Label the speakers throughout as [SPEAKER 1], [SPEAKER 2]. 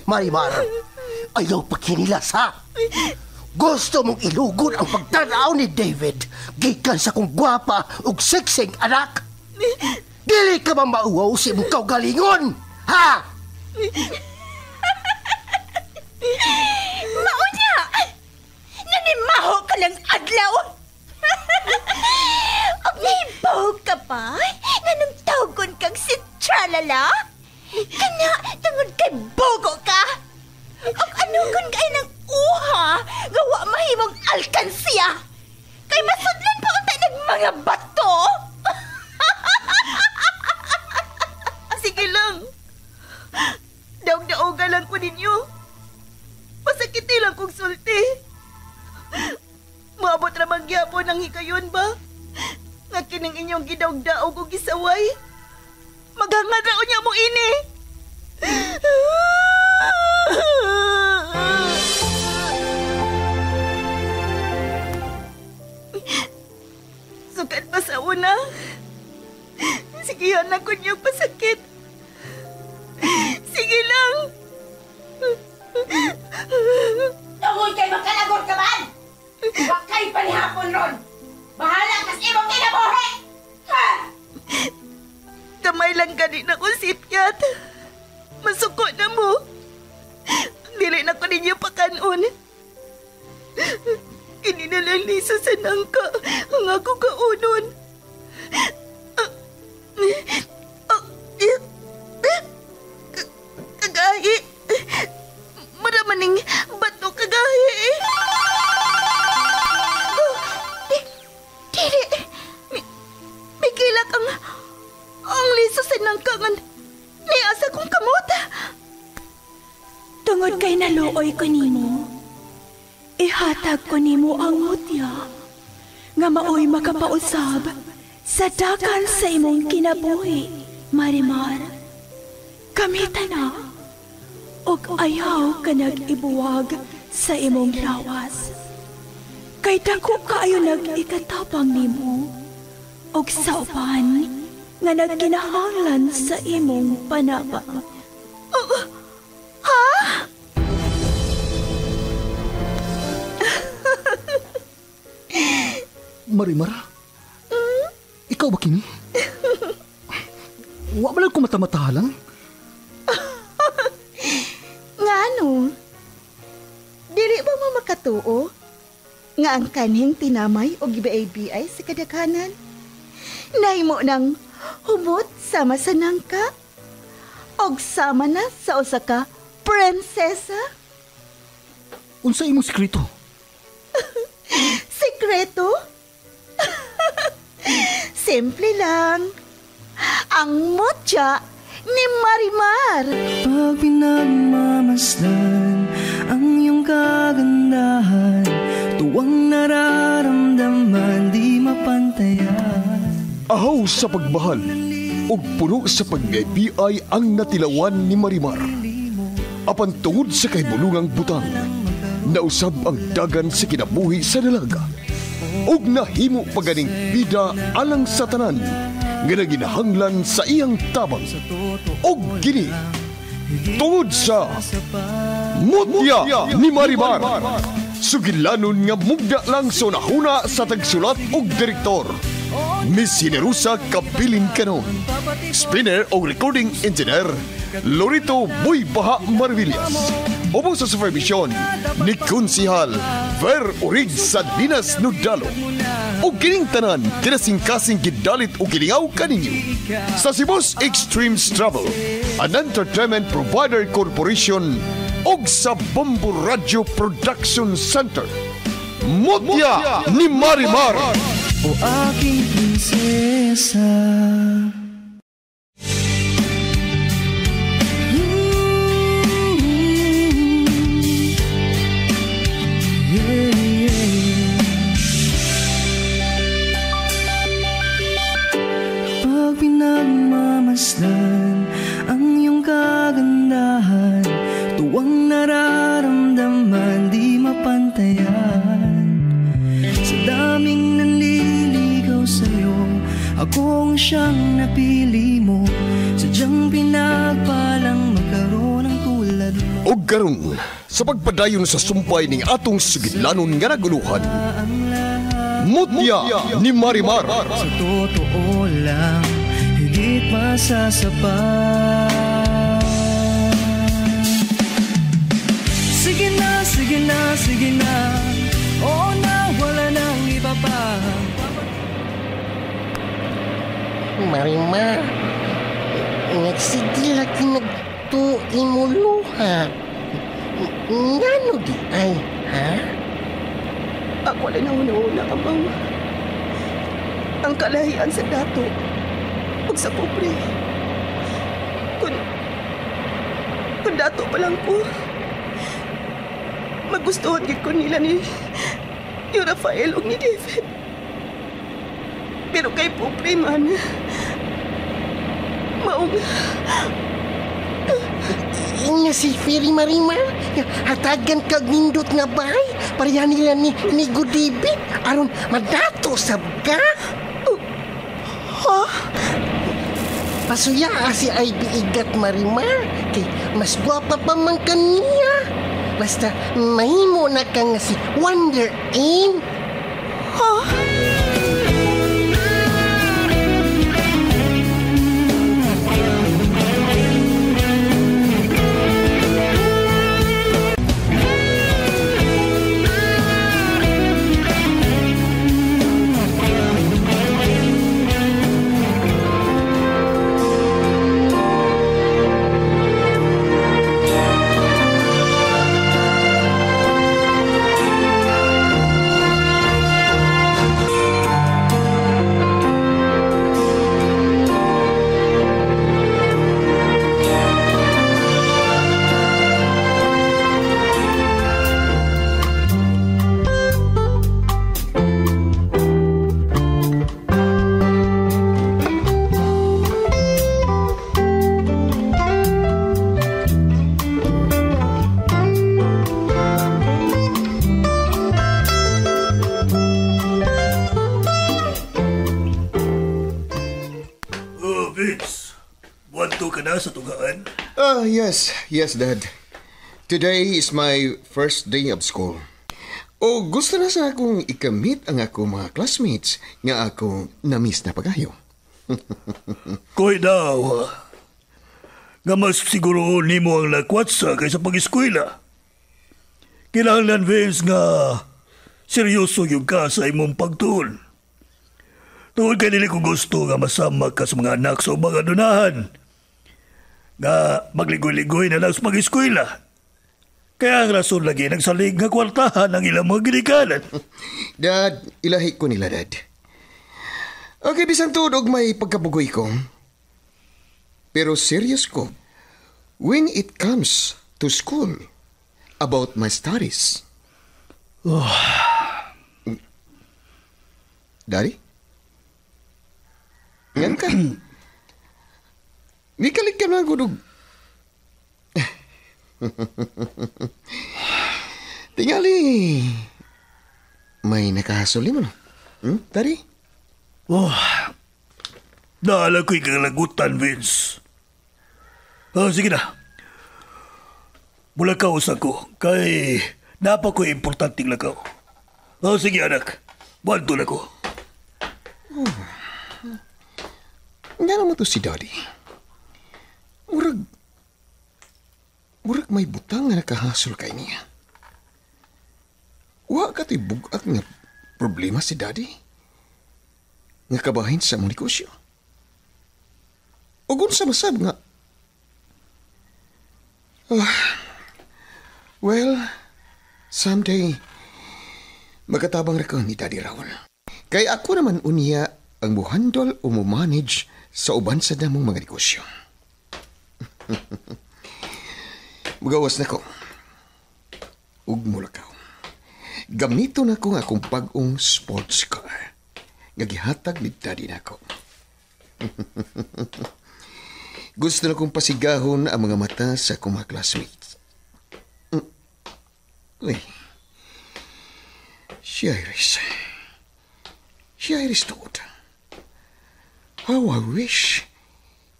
[SPEAKER 1] Marimar, ayaw pagkinilas ha. Gusto mong ilugod ang pagtanaw ni David gikan sa kong gwapa ug seksing anak. Dili ka ba mauwaw si mong kaugalingon, ha?
[SPEAKER 2] Maunya! Nanimaho ka ng adlaw! Og nahibaw ka pa? Nanong tawgon kang si Tralala? Kana, tungod kay bogo ka? Og ano kung kay ng uha, gawa mahimong alkansiya? Kay masudlan pa unta ng mga bato? Sige lang. Daog-daoga lang ko ninyo. Masakiti lang kong sulti. Maabot ramang gyapon ang hikayon ba? Nga kining inyong gidaog-daog o gisaway. Maghangad raon niya mo ini. Sukat pa sa una. Sigihan ako niyong pasakit. Sige lang.
[SPEAKER 3] Tungod kay makalagor ka man! Huwag kayo palihapon ron! Bahala kas imong kinabuhi! Ha!
[SPEAKER 2] Kamay lang gani na ko sipyat. Masuko na mo. Dili na ko ninyo pakanon. Kininalang liso sa nangka ang ako kaunon. Kagahi. Maramaning bato kagahi. Dili. May kilak ang liso sa nangkangan ni asa kong kamot.
[SPEAKER 4] Tungod kay naluoy ko nimo, ihatag ko nimo ang mutya nga maoy makapausab sa dakan sa imong kinabuhi, Marimar. Kamita na, og ayaw ka nag-ibuwag sa imong lawas. Kay dako kaayo nag-ikatapang nimo, og sa upan nga nagkinahanglan sa imong panaba.
[SPEAKER 2] Ha?
[SPEAKER 5] Marimar? Ikaw ba kini? Wa ba lang ko mata-matahalang?
[SPEAKER 2] Ngano? Dili ba mo makatuo? Nga ang kanhing tinamay o gibaay-biay sa kadaghanan? Nahimo ng humot sama sa nangka? Og sama na sa usa ka prinsesa?
[SPEAKER 5] Unsa imong sekreto?
[SPEAKER 2] Sekreto? Simple lang. Ang mutya ni Marimar.
[SPEAKER 6] Pag pinagmamasdan ang iyong kagandahan, tuwang nararamdaman di mapantayan.
[SPEAKER 7] Ahaw sa pagmahal ug puno sa pag-ibig ang natilawan ni Marimar. Apan tungod sa kahibulungang butang, nausab ang dagan sa kinabuhi sa dalaga. Ug nahimo paganing bida alang sa tanan nga naginahanglan sa iyang tabang. Og kini tungod sa mutya ni Marimar, sugilanon nga mugda lang sa nahuna sa tagsulat og direktor. Miss Generosa Kabilin Canon. Spinner o recording engineer Lorito Boy Baha Marvillas. Opo sa supervision ni Konsihal Ver Urig sa Dinas Nudalo. O kining tanan kinasing-kasing gidalit o gilingaw kaninyo sa Cebu's Extreme Travel, an entertainment provider corporation og sa Bombo Radio Production Center. Mutya ni Marimar.
[SPEAKER 6] O aking prinsesa. Pag pinagmamasdan ang iyong kagandahan, tuwang nararamdaman di mapantayan. Sa daming nanliligaw sa'yo, akong siyang napili mo. Sadyang pinagpalang magkaroon ng tulad mo.
[SPEAKER 7] Og karon sa pagpadayon sa sumpay ning atong sugidlanon nga naguluhan. Mutya ni Marimar.
[SPEAKER 6] Sa totoo lang, higit masasapat. Sige na, sige na, sige na. Oo na, wala nang iba pa.
[SPEAKER 1] Marimar, nagsigil ako nagtuin mo luha. Ngano di ay, ha?
[SPEAKER 2] Ako na nauna amang ang kalahian sa dato ug sa pobre. Kung dato pa lang ko, magustuhan gid ko nila ni Rafael ug ni David. Pero kay pobre man, maong
[SPEAKER 1] Nga si Fairy Marimar, hatagan kag nindot nga bahay, pareha nila ni Gudibit, aron madato sabga.
[SPEAKER 2] ha?
[SPEAKER 1] Pasuya si Ivy Igat Marimar, kay mas gwapa pa man kaniya. Basta mahimo na ka nga si Wonder Aim.
[SPEAKER 8] Vince, buwanto ka na sa tugaan?
[SPEAKER 9] Yes, Dad. Today is my first day of school. O gusto na sa akong ikamit ang ako mga classmates nga ako na-miss na pagayo.
[SPEAKER 8] Koy daw, nga mas siguro nimo ang lakwatsa kaysa pag-eskwela. Kinahanglan, Vince, nga seryoso yung ka sa imong pagtuon. Tuod ka nila kung gusto nga masama ka sa mga anak sa mga dunahan. Nga magligoy-ligoy na lang sa pag-eskwela. Kaya ang rason lagi nagsalig nga kwartahan ang ilang mga ginikanan.
[SPEAKER 9] Dad, ilahi ko nila, Dad. Okay, bisan tuod og may pagkabugoy ko. Pero serious ko when it comes to school about my studies. Daddy? Yan ka. Di kalit ka na gudog. Tingali. May nakahasuli mo, no? Daddy?
[SPEAKER 8] Naala ko'y kalagutan, Vince. Sige na. Mulakaw sa ko, kay napa ko'y importanteng lakaw. Sige, anak. Banto na ko.
[SPEAKER 9] Nga naman to si Daddy. Murag may butang nga nakahasol kay niya. Wa ka to'y bugat nga problema si Daddy. Nga kabahin sa mong negosyo. O kung sa masab nga. Well, someday, magkatabang ra ka ni Daddy Raul. Kay ako naman unya ang buhandol o manage sa uban sa damong mga negosyo. Magawas na ko. Ug mulakaw. Gamito na ko nga akong pag-ong sports car. Ngagihatag ni Daddy na ko. Gusto na kong pasigahon ang mga mata sa akong mga classmates. Uy. Si Iris tood. How I wish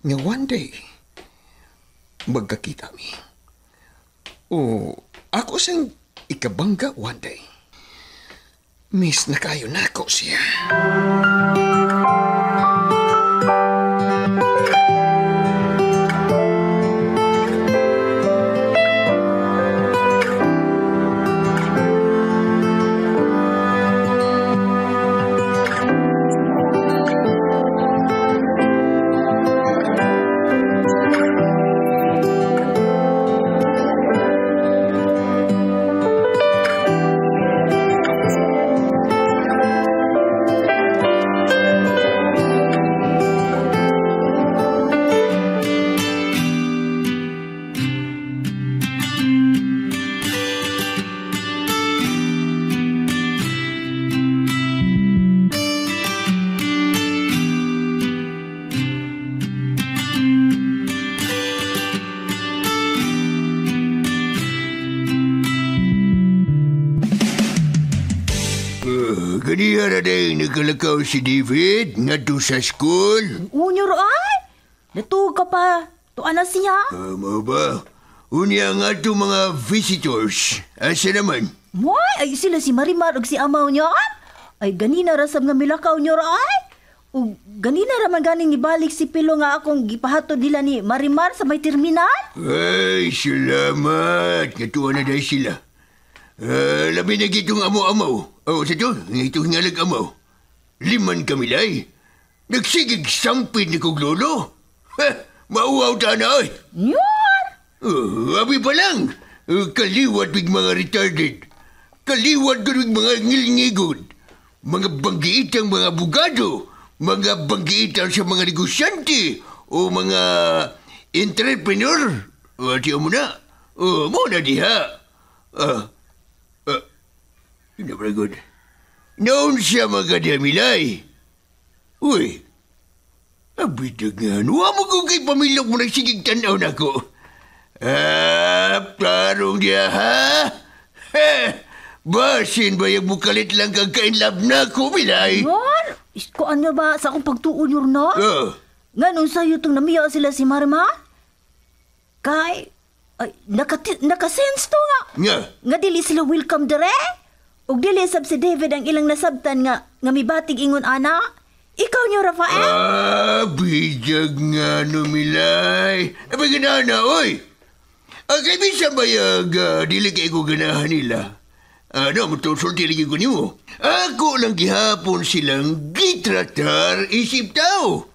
[SPEAKER 9] nga one day magkakita mi. O ako sang ikabangga one day. Miss na kayo na ako siya.
[SPEAKER 10] Kaniya na dahil nakalakaw si David nga to sa school.
[SPEAKER 3] Unyor ay! Natug ka pa. Tuan na siya.
[SPEAKER 10] Mo ba? Unya nga to mga visitors. Asa naman?
[SPEAKER 3] Moy, ay sila si Marimar ug si amaw niya. Ay ganina rasab nga milakaw niyo ay. Ug ganina ra man ganing ibalik si Pilo nga akong gipahatod nila ni Marimar sa may terminal.
[SPEAKER 10] Ay, salamat. Katuwa na dahil sila. Labi na gitong amo-amaw. Sa to, itong ngalag amaw. 5 kami lay. Nagsigig sampid ni kong lolo. Mauaw ta na ay.
[SPEAKER 3] Nyor!
[SPEAKER 10] Abi pa lang. Kaliwat big mga retarded. Kaliwat big mga ngilngigod. Mga banggiitang mga abogado. Mga banggiitang sa mga negosyante. O mga entrepreneur. Tiyo mo na. Mo na diha. Hindi ba good? Noon siya magkadamilay. Uy, abitag nga. Nuwa mo kung kay pamilok mo nagsigig tanaw na ko. Parong diya ha? Basin ba yung bukalit lang kang kainlab na ko, Milay?
[SPEAKER 3] Nyor! Iskoan nga ba sa akong pagtuon yor no? Nganon sa'yo itong namiya sila si Marimar? Kay, ay, nakasense to nga. Nga dili sila welcome dire? Ug dili sab si David ang ilang nasabtan nga mibatig ingon ana. Ikaw niyo, Rafael?
[SPEAKER 10] Bijag nga no, Milay. Abay ganana, oy. Kay bisa bayag dili kay ko ganahan nila. Mutusulti lagi ko niyo. Ako lang gihapon silang gitratar isip tao.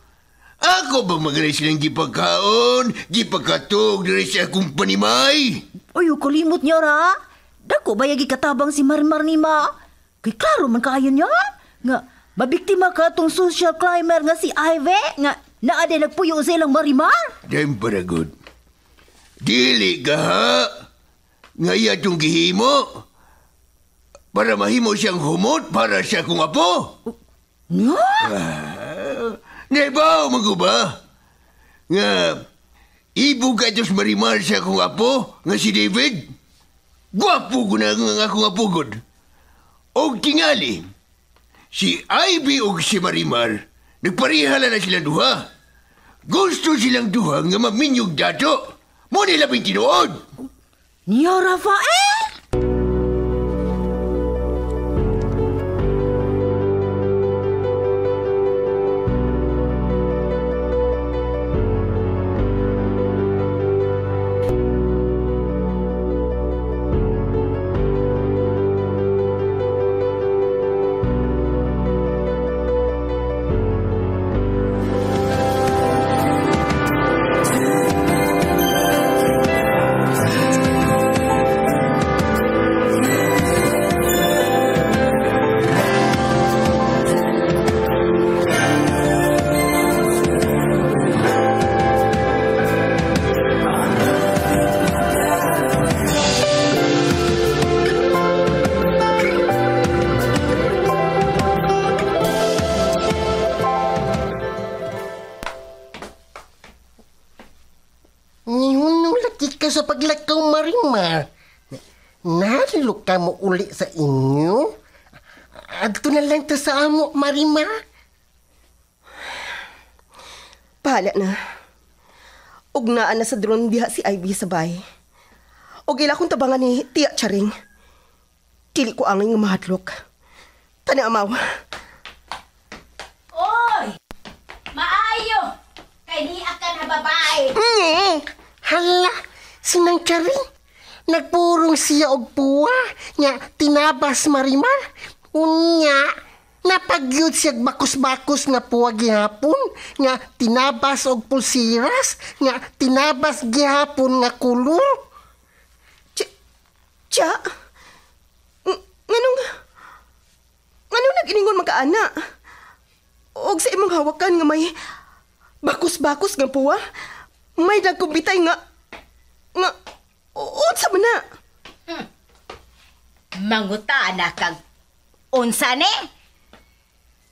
[SPEAKER 10] Ako ba magaling silang gipagkaon, gipagkatog diri sa akong panimay?
[SPEAKER 3] Uy, kulimot niyo ra. Dako ba yagi katabang si Marimar ni ma? Kay klaro man kaayo niya. Nga, mabiktima ka tong social climber nga si Ivy. Nga, naade nagpuyo sa ilang Marimar.
[SPEAKER 10] Dahil para good. Dili ka ha? Nga itong gihimo. Para mahimo siyang humot para siya kung apo.
[SPEAKER 3] Nga?
[SPEAKER 10] Nebaw mo ba? Nga, ibog ka itos Marimar siya kung apo nga si David. Gwapo ko na nga akong apugod. O tingali, si Ivy o si Marimar, nagparihala na sila duha. Gusto silang duha nga maminyog dato. Mo nila pintinuod.
[SPEAKER 3] Niya, Rafael?
[SPEAKER 1] Sa paglakaw, Marimar. Narilo ka mo uli sa inyo? Adto na lang ta sa amo, Marimar.
[SPEAKER 2] Pahala na. Ug naa na sa drone diha si Ivy sa bay.
[SPEAKER 1] O gila kong tabangan ni Tia Charing. Dili ko angay nga mahadlok. Tani amaw.
[SPEAKER 3] Oy! Maayo! Kay di akan na babae.
[SPEAKER 1] Hala, sinang Charing. Nagpurong siya og puwa. Nga tinabas Marimar. Unya, napagyud siya bakos-bakos nga puwa gihapon. Nga tinabas og pulsiras. Nga tinabas gihapon nga kulor. Tja, Nganong nag-iningon magkaana? Og sa imong hawakan nga may bakos-bakos nga puwa, may nagkumbitay nga unsa man na?
[SPEAKER 3] Mangutana kag unsa ni?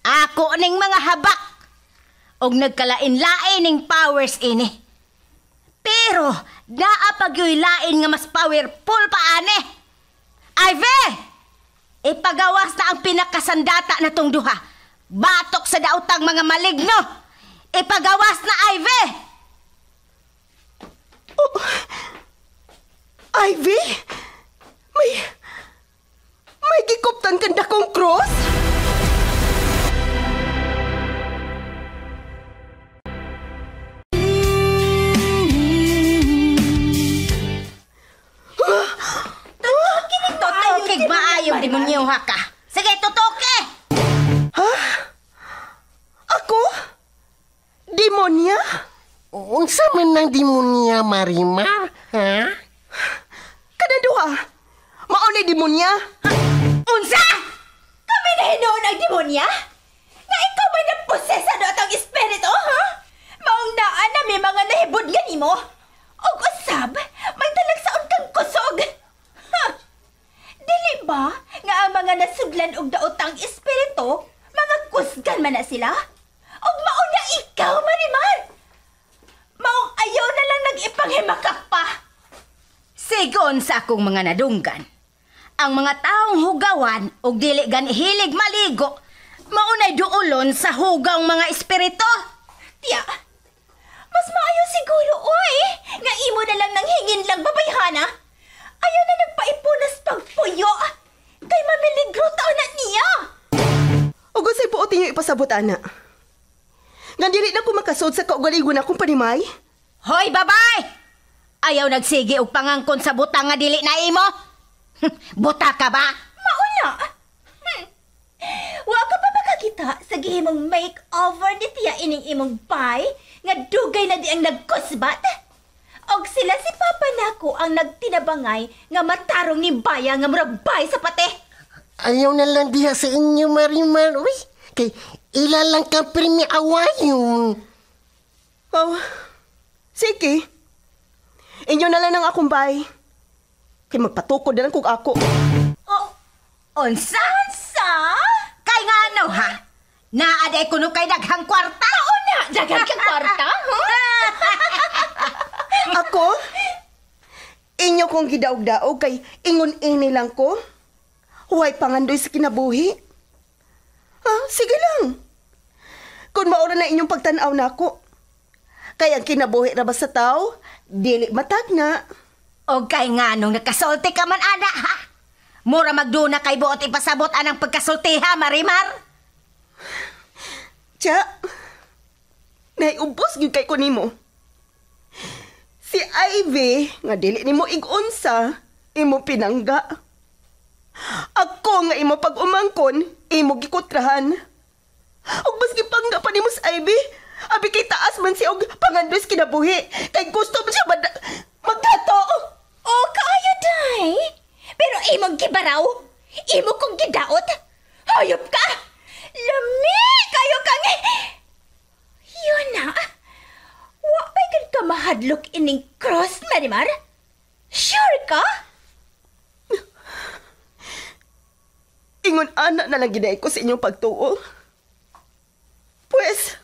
[SPEAKER 3] Ako ning mga habak og nagkalain-lain ning powers ini. Pero naa pagyoy lain nga mas powerful pa ani. Ivy! Ipagawas na ang pinakasandata na tong duha. Batok sa daotang mga maligno. Ipagawas na, Ivy!
[SPEAKER 1] Oh, Ivy? May gikuptan kanda kong cross?
[SPEAKER 3] Tutokig maayong demonyoha ka. Sige, tutoke!
[SPEAKER 1] Ha? Ako? Demonya? Unsa man ng demonya, Marimar? Ha? Kanaduha? Maunay demonya?
[SPEAKER 3] Unsa? Kami na hinoon ang demonya? Nga ikaw ba naposes sa dootang espiritu, ha? Maong naan na may mga nahibod nga nimo? Og usab, may talagsaon kang kusog. Ha? Dili ba nga ang mga nasudlan og daotang espiritu, mga kusgan man na sila? Og mao na ikaw, Marimar? Maong ayaw na lang nag-ipanghimakak pa. Sigon sa akong mga nadunggan, ang mga taong hugawan og dili hilig maligo, maunay duolon sa hugang mga espiritu. Tiya, mas maayo siguro, oy, nga imo na lang nang hingin lang babayhana. Ayaw na nagpaipunas pagpuyo. Kay mamiligro taon na niya.
[SPEAKER 1] O gusay puotin niyo ipasabot, ana. Nga dili na ko makasod sa kaugalingon akong panimay.
[SPEAKER 3] Hoy, babay! Ayaw nagsige og pangangkon sa butang nga dili na imo? Buta ka ba? Mauna. Wa ka pa makakita sa gihimong makeover ni Tia ining imong bay nga dugay na di ang nagkusbat? Og sila si Papa nako ang nagtinabangay nga matarong ni Baya nga murag bay sa pate.
[SPEAKER 1] Ayaw na lang diha sa inyo, Marimar. Uy, kay ilalang ka primi awayon. Oh, sige. Inyo na lang ang akong bay. Kay magpatukod na lang kung ako.
[SPEAKER 3] Oh, unsa? Kay nga ano, ha? Naaday kuno kay daghang kwarta? Oo na, daghang kwarta,
[SPEAKER 1] Ako? Inyo kong gidaog-daog kay ingon-ini lang ko. Huwag pangandoy sa kinabuhi. Sige lang. Kung maura na inyong pagtanaw na ako. Kaya ang kinabuhi na ba sa tao, dili matag nga.
[SPEAKER 3] O kay nga nung nakasulti ka man, ana, ha? Mura magduna kay buot ipasabot anang pagkasulti, ha, Marimar?
[SPEAKER 1] Tiya, naiubos yun kay ko nimo. Si Ivy, nga dili nimo igunsa, imo pinangga. Ako nga imo pag-umangkon, imo gikutrahan. Og maski pangga pa nimo si Ivy, abi kay taas man siya og pangandos kinabuhi. Kay gusto man siya magdato.
[SPEAKER 3] O kaayo, day. Pero imong gibaraw, imo kong gidaot. Hayop ka! Lami kayo kang... Yun na. Wa ba'y ka mahadlok ining cross, Marimar? Sure ka?
[SPEAKER 1] Ingon anak na lang ginay ko sa inyong pagtuo. Pues,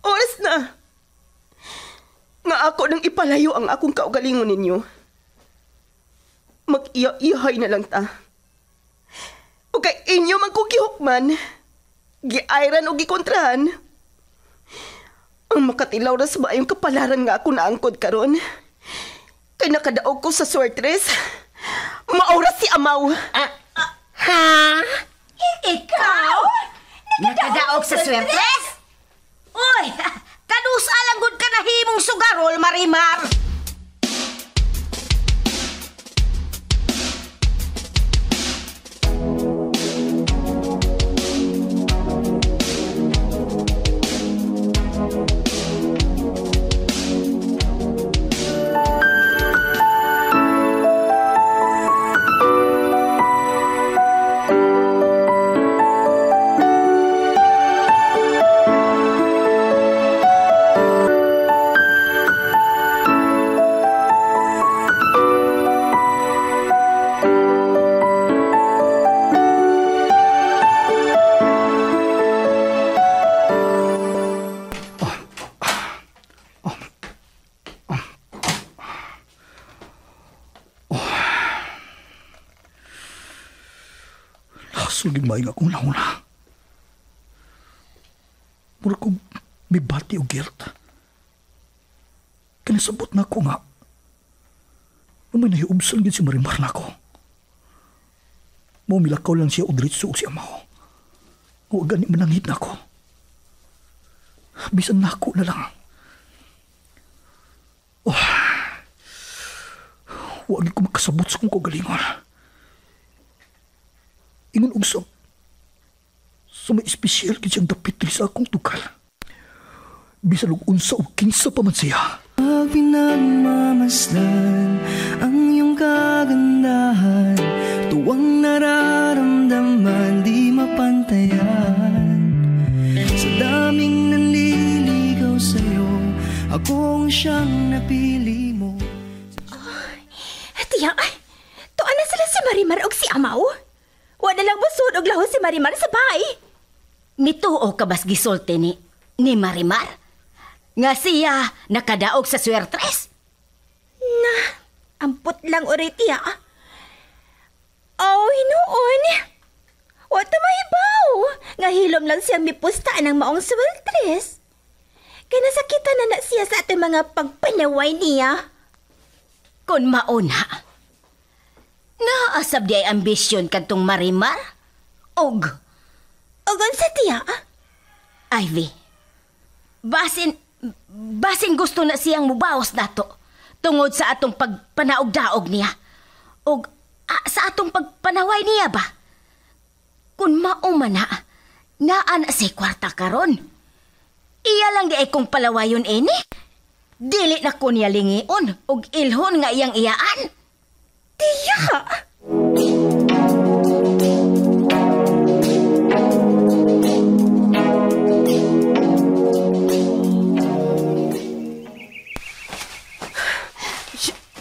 [SPEAKER 1] oras na. Nga ako nang ipalayo ang akong kaugalingon ninyo. Mag-iya-iyahay na lang ta. O kay inyo magkukihukman, giayran o gikontrahan. Ang makatilaw na sa maayong kapalaran nga ako naangkod karon.
[SPEAKER 2] Kay nakadaog ko sa swertres. Maura si Amaw.
[SPEAKER 3] Ha? Ikaw? Nakadaog sa swertres? Uy, kanus alangod ka na himong sugarol, Marimar.
[SPEAKER 8] Suging maing akong nauna. Mura ko may bati o guilt. Kanasabot na ako nga. May nahiubsan gid si Marimar na ako. Milakaw lang siya o diritso o si Amaw. O gani manangit na ako. Bisan na ako na lang. Huwag ko makasabot sa kong kagalingon. Ingon og sa may espesyal kid siyang dapit sa akong tukal. Bisan og unsa og kinsa pa man siya.
[SPEAKER 6] Pag pinagmamasdan ang iyong kagandahan, tuwang nararamdaman di mapantayan. Sa daming nanliligaw sa'yo, akong siyang napili mo.
[SPEAKER 4] Tiya, tuan na sila si Marimar og si Amaw. Wala lang busod og lahos si Marimar sa bahay.
[SPEAKER 3] Nituo ka bas gisulti ni Marimar? Nga siya nakadaog sa swertres?
[SPEAKER 4] Na, ampot lang uri tiya. Oh, hinuon. Wata mahibaw. Nga hilom lang siya mipustaan ng maong swertres. Kaya nasakitan na siya sa ating mga pagpanaway niya.
[SPEAKER 3] Kung mauna, naasab di ay ambisyon kantong Marimar? Og
[SPEAKER 4] sa tiya?
[SPEAKER 3] Ivy, basin gusto na siyang mubawas nato tungod sa atong pagpanaog-daog niya. Og sa atong pagpanaway niya ba? Kung maumana, naan sa kwarta karon. Iya lang di ay kong palawayon ini. Dili na ko niya lingion og ilhon nga iyang iyaan.
[SPEAKER 4] Tiya!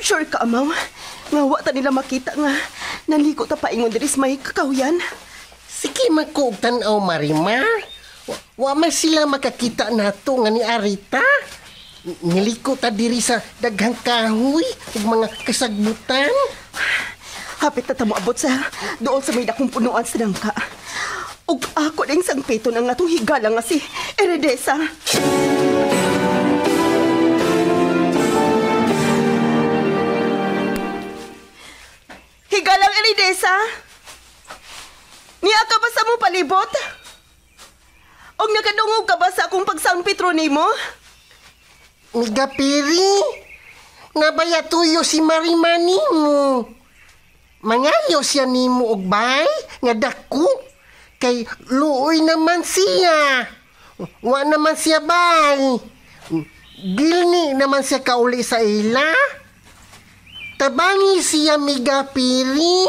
[SPEAKER 2] Sure ka, Amaw? Nga wa ta nila makita nga naligo ta paingon diri sa may kakawyan.
[SPEAKER 1] Sige magkuog tan-aw, Marimar. Wa man sila makakita nato nga ni Arita. Niliko ta diri sa daghang kahoy ug mga kasagbutan.
[SPEAKER 2] Hapit na tamo abot sa doon sa may dakong punuan sa dangka. Ug ako ding sangpito ng atong higala nga si Eredesa. Higalang Eredesa? Niya ka ba sa mo palibot? Og nakadungog ka ba sa akong pagsangpit ro nimo?
[SPEAKER 1] Migapiri, nabaya tuyo si Marimar nimo. Mangayo siya nimo og bay nga dako kay luoy naman siya. Wa naman siya bay. Gilni naman siya kauli sa ila. Tabangi siya migapiri.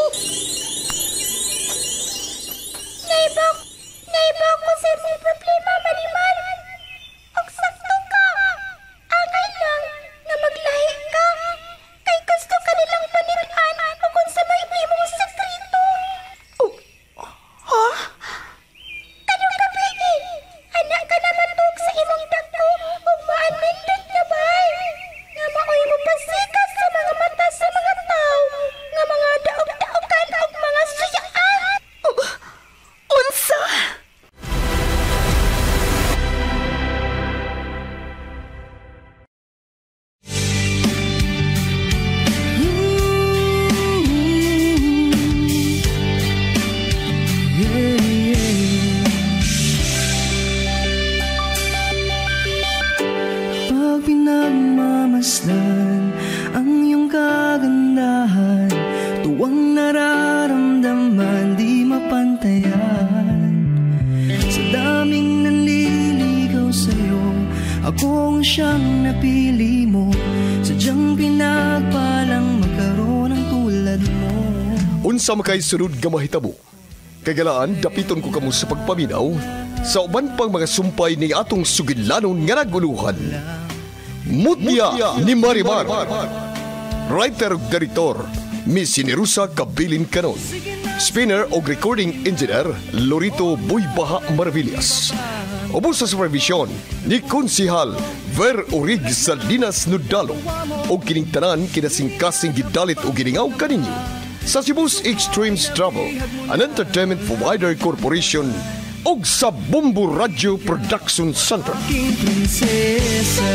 [SPEAKER 4] Naibak ko sa may problema, Marimar. Og sakto ka. Angay lang na maglahi ka. Kay gusto ka nilang paniran o kung sa may imong sekreto.
[SPEAKER 2] Ha?
[SPEAKER 4] Kanong gabi, anak ka na matug sa imong dako o maanindot na bay. Nga maoy mo pasikat sa mga mata sa mga tao. Nga mga daog-daogan o mga suyaan.
[SPEAKER 2] Unsa?
[SPEAKER 6] tuwang nararamdaman di mapantayan. Sa daming nanliligaw sa'yo, ako ang siyang napili mo. Sadyang pinagpalang magkaroon ng tulad mo.
[SPEAKER 7] Unsa makay sunod nga mahitabo? Kagalaan, dapiton ko kamo sa pagpaminaw sa uban pang mga sumpay ni atong sugilanon nga naguluhan. Mutya ni Marimar. Writer ug director, Miss Sinerusa Kabilin Canon. Spinner o recording engineer, Lorito Buybaha Maravillas. Ubos sa supervision ni Konsihal Ver Orig Salinas Nudalo o kining tanan kinasingkasing gidalit o giningaw kaninyo sa Cebu's Extremes Travel, an entertainment provider corporation og sa Bombo Radio Production Center.
[SPEAKER 6] Prinsesa